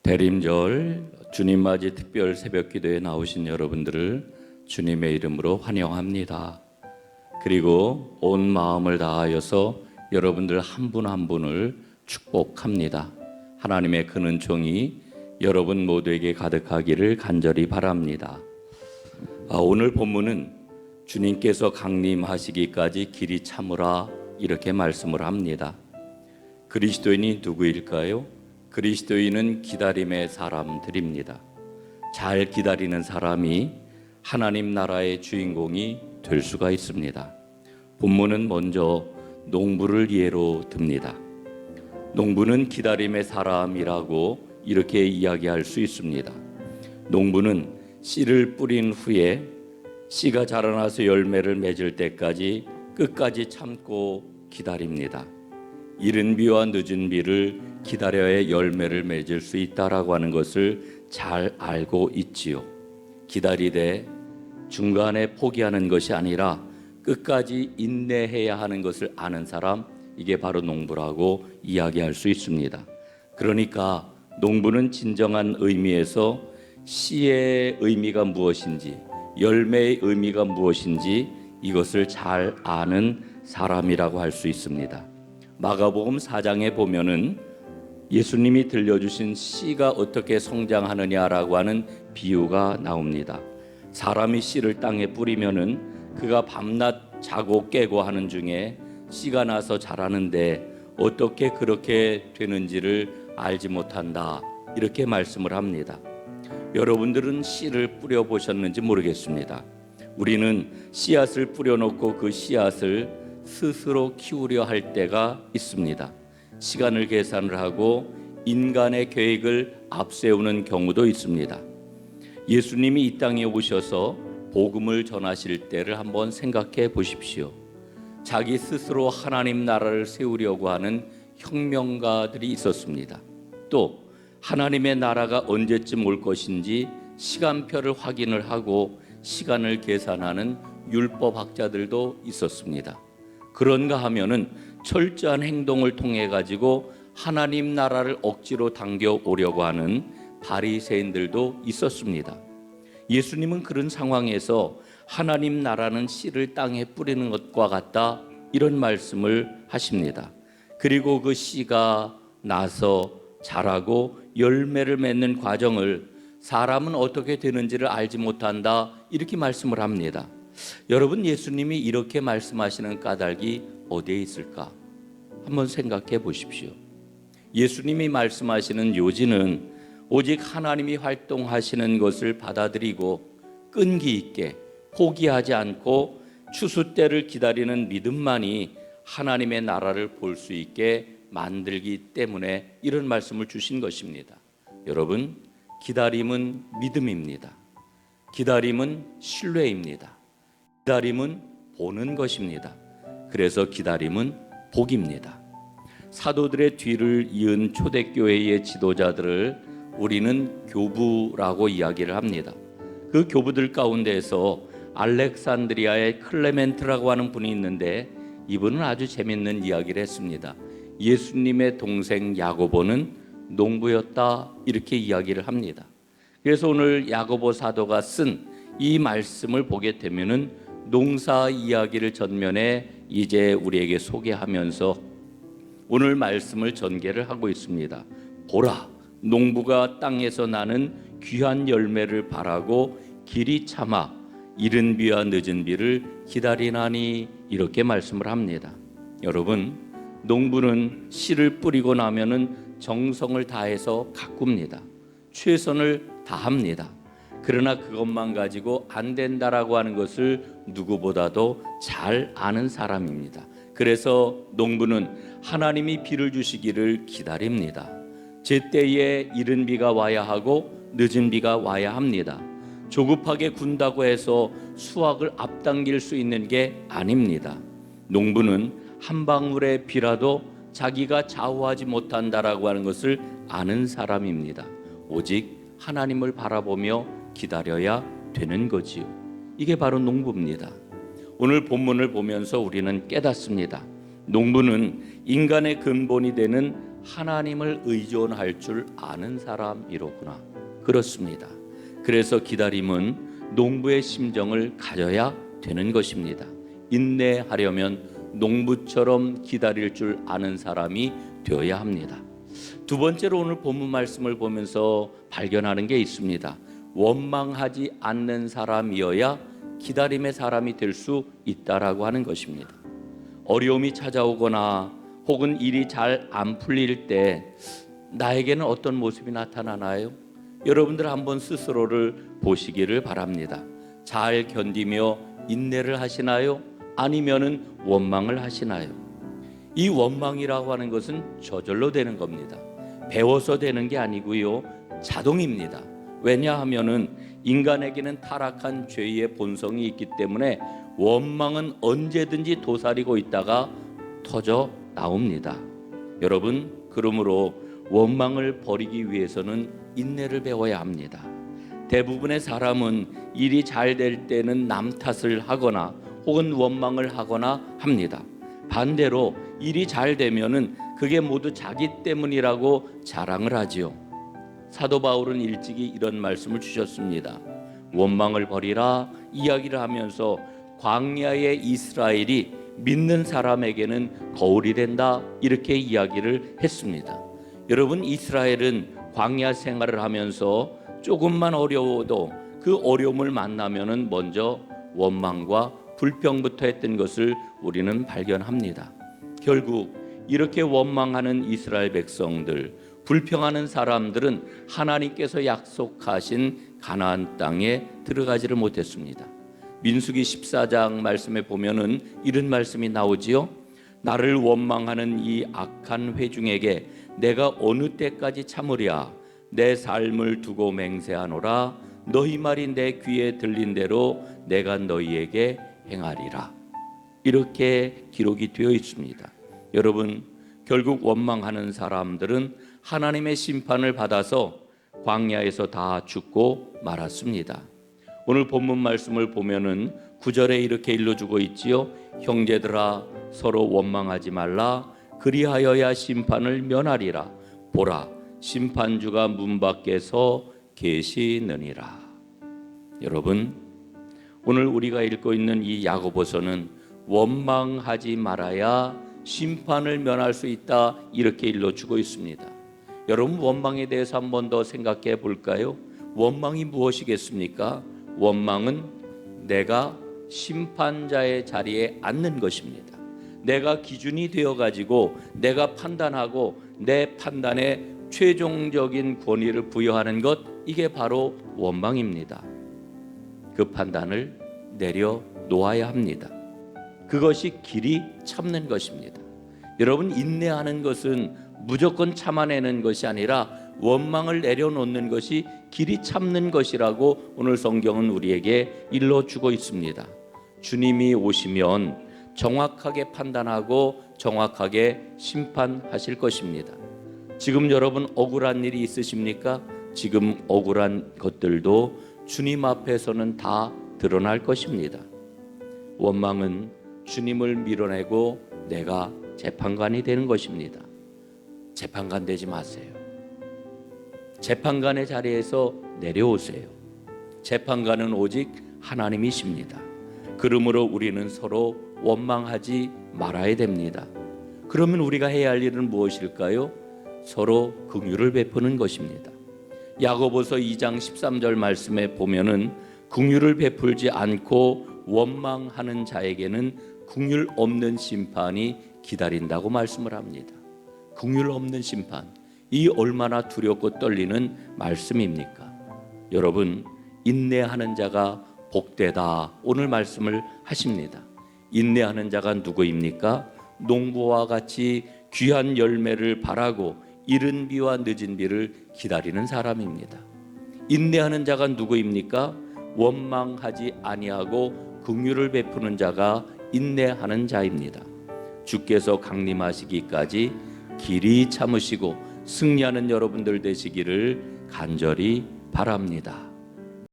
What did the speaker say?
대림절 주님 맞이 특별 새벽 기도에 나오신 여러분들을 주님의 이름으로 환영합니다. 그리고 온 마음을 다하여서 여러분들 한 분 한 분을 축복합니다. 하나님의 큰 은총이 여러분 모두에게 가득하기를 간절히 바랍니다. 오늘 본문은 주님께서 강림하시기까지 길이 참으라 이렇게 말씀을 합니다. 그리스도인이 누구일까요? 그리스도인은 기다림의 사람들입니다. 잘 기다리는 사람이 하나님 나라의 주인공이 될 수가 있습니다. 본문은 먼저 농부를 예로 듭니다. 농부는 기다림의 사람이라고 이렇게 이야기할 수 있습니다. 농부는 씨를 뿌린 후에 씨가 자라나서 열매를 맺을 때까지 끝까지 참고 기다립니다. 이른 비와 늦은 비를 기다려야 열매를 맺을 수 있다라고 하는 것을 잘 알고 있지요. 기다리되 중간에 포기하는 것이 아니라 끝까지 인내해야 하는 것을 아는 사람, 이게 바로 농부라고 이야기할 수 있습니다. 그러니까 농부는 진정한 의미에서 씨의 의미가 무엇인지, 열매의 의미가 무엇인지 이것을 잘 아는 사람이라고 할 수 있습니다. 마가복음 4장에 보면은 예수님이 들려주신 씨가 어떻게 성장하느냐라고 하는 비유가 나옵니다. 사람이 씨를 땅에 뿌리면은 그가 밤낮 자고 깨고 하는 중에 씨가 나서 자라는데 어떻게 그렇게 되는지를 알지 못한다, 이렇게 말씀을 합니다. 여러분들은 씨를 뿌려보셨는지 모르겠습니다. 우리는 씨앗을 뿌려놓고 그 씨앗을 스스로 키우려 할 때가 있습니다. 시간을 계산을 하고 인간의 계획을 앞세우는 경우도 있습니다. 예수님이 이 땅에 오셔서 복음을 전하실 때를 한번 생각해 보십시오. 자기 스스로 하나님 나라를 세우려고 하는 혁명가들이 있었습니다. 또 하나님의 나라가 언제쯤 올 것인지 시간표를 확인을 하고 시간을 계산하는 율법학자들도 있었습니다. 그런가 하면은 철저한 행동을 통해 가지고 하나님 나라를 억지로 당겨오려고 하는 바리새인들도 있었습니다. 예수님은 그런 상황에서 하나님 나라는 씨를 땅에 뿌리는 것과 같다, 이런 말씀을 하십니다. 그리고 그 씨가 나서 자라고 열매를 맺는 과정을 사람은 어떻게 되는지를 알지 못한다, 이렇게 말씀을 합니다. 여러분, 예수님이 이렇게 말씀하시는 까닭이 어디에 있을까? 한번 생각해 보십시오. 예수님이 말씀하시는 요지는 오직 하나님이 활동하시는 것을 받아들이고 끈기 있게 포기하지 않고 추수 때를 기다리는 믿음만이 하나님의 나라를 볼 수 있게 만들기 때문에 이런 말씀을 주신 것입니다. 여러분, 기다림은 믿음입니다. 기다림은 신뢰입니다. 기다림은 보는 것입니다. 그래서 기다림은 복입니다. 사도들의 뒤를 이은 초대교회의 지도자들을 우리는 교부라고 이야기를 합니다. 그 교부들 가운데에서 알렉산드리아의 클레멘트라고 하는 분이 있는데 이분은 아주 재밌는 이야기를 했습니다. 예수님의 동생 야고보는 농부였다, 이렇게 이야기를 합니다. 그래서 오늘 야고보 사도가 쓴 이 말씀을 보게 되면은 농사 이야기를 전면에 이제 우리에게 소개하면서 오늘 말씀을 전개를 하고 있습니다. 보라, 농부가 땅에서 나는 귀한 열매를 바라고 길이 참아 이른 비와 늦은 비를 기다리나니, 이렇게 말씀을 합니다. 여러분, 농부는 씨를 뿌리고 나면은 정성을 다해서 가꿉니다. 최선을 다합니다. 그러나 그것만 가지고 안 된다라고 하는 것을 누구보다도 잘 아는 사람입니다. 그래서 농부는 하나님이 비를 주시기를 기다립니다. 제때에 이른 비가 와야 하고 늦은 비가 와야 합니다. 조급하게 군다고 해서 수확을 앞당길 수 있는 게 아닙니다. 농부는 한 방울의 비라도 자기가 좌우하지 못한다라고 하는 것을 아는 사람입니다. 오직 하나님을 바라보며 기다려야 되는 거지요. 이게 바로 농부입니다. 오늘 본문을 보면서 우리는 깨닫습니다. 농부는 인간의 근본이 되는 하나님을 의존할 줄 아는 사람이로구나. 그렇습니다. 그래서 기다림은 농부의 심정을 가져야 되는 것입니다. 인내하려면 농부처럼 기다릴 줄 아는 사람이 되어야 합니다. 두 번째로 오늘 본문 말씀을 보면서 발견하는 게 있습니다. 원망하지 않는 사람이어야 기다림의 사람이 될 수 있다라고 하는 것입니다. 어려움이 찾아오거나 혹은 일이 잘 안 풀릴 때 나에게는 어떤 모습이 나타나나요? 여러분들 한번 스스로를 보시기를 바랍니다. 잘 견디며 인내를 하시나요? 아니면은 원망을 하시나요? 이 원망이라고 하는 것은 저절로 되는 겁니다. 배워서 되는 게 아니고요, 자동입니다. 왜냐하면은 인간에게는 타락한 죄의 본성이 있기 때문에 원망은 언제든지 도사리고 있다가 터져 나옵니다. 여러분, 그러므로 원망을 버리기 위해서는 인내를 배워야 합니다. 대부분의 사람은 일이 잘 될 때는 남 탓을 하거나 혹은 원망을 하거나 합니다. 반대로 일이 잘 되면은 그게 모두 자기 때문이라고 자랑을 하지요. 사도 바울은 일찍이 이런 말씀을 주셨습니다. 원망을 버리라 이야기를 하면서 광야의 이스라엘이 믿는 사람에게는 거울이 된다, 이렇게 이야기를 했습니다. 여러분, 이스라엘은 광야 생활을 하면서 조금만 어려워도 그 어려움을 만나면은 먼저 원망과 불평부터 했던 것을 우리는 발견합니다. 결국 이렇게 원망하는 이스라엘 백성들, 불평하는 사람들은 하나님께서 약속하신 가나안 땅에 들어가지를 못했습니다. 민수기 14장 말씀에 보면은 이런 말씀이 나오지요. 나를 원망하는 이 악한 회중에게 내가 어느 때까지 참으랴. 내 삶을 두고 맹세하노라. 너희 말이 내 귀에 들린 대로 내가 너희에게 행하리라. 이렇게 기록이 되어 있습니다. 여러분, 결국 원망하는 사람들은 하나님의 심판을 받아서 광야에서 다 죽고 말았습니다. 오늘 본문 말씀을 보면은 9절에 이렇게 일러주고 있지요. 형제들아, 서로 원망하지 말라. 그리하여야 심판을 면하리라. 보라, 심판주가 문 밖에서 계시느니라. 여러분, 오늘 우리가 읽고 있는 이 야고보서는 원망하지 말아야 심판을 면할 수 있다, 이렇게 일러주고 있습니다. 여러분, 원망에 대해서 한 번 더 생각해 볼까요? 원망이 무엇이겠습니까? 원망은 내가 심판자의 자리에 앉는 것입니다. 내가 기준이 되어가지고 내가 판단하고 내 판단에 최종적인 권위를 부여하는 것, 이게 바로 원망입니다. 그 판단을 내려놓아야 합니다. 그것이 길이 참는 것입니다. 여러분, 인내하는 것은 무조건 참아내는 것이 아니라 원망을 내려놓는 것이 길이 참는 것이라고 오늘 성경은 우리에게 일러주고 있습니다. 주님이 오시면 정확하게 판단하고 정확하게 심판하실 것입니다. 지금 여러분 억울한 일이 있으십니까? 지금 억울한 것들도 주님 앞에서는 다 드러날 것입니다. 원망은 주님을 밀어내고 내가 재판관이 되는 것입니다. 재판관 되지 마세요. 재판관의 자리에서 내려오세요. 재판관은 오직 하나님이십니다. 그러므로 우리는 서로 원망하지 말아야 됩니다. 그러면 우리가 해야 할 일은 무엇일까요? 서로 긍휼을 베푸는 것입니다. 야고보서 2장 13절 말씀에 보면은 긍휼을 베풀지 않고 원망하는 자에게는 긍휼 없는 심판이 기다린다고 말씀을 합니다. 긍휼 없는 심판, 이 얼마나 두렵고 떨리는 말씀입니까? 여러분, 인내하는 자가 복되다, 오늘 말씀을 하십니다. 인내하는 자가 누구입니까? 농부와 같이 귀한 열매를 바라고 이른 비와 늦은 비를 기다리는 사람입니다. 인내하는 자가 누구입니까? 원망하지 아니하고 긍휼을 베푸는 자가 인내하는 자입니다. 주께서 강림하시기까지 길이 참으시고 승리하는 여러분들 되시기를 간절히 바랍니다.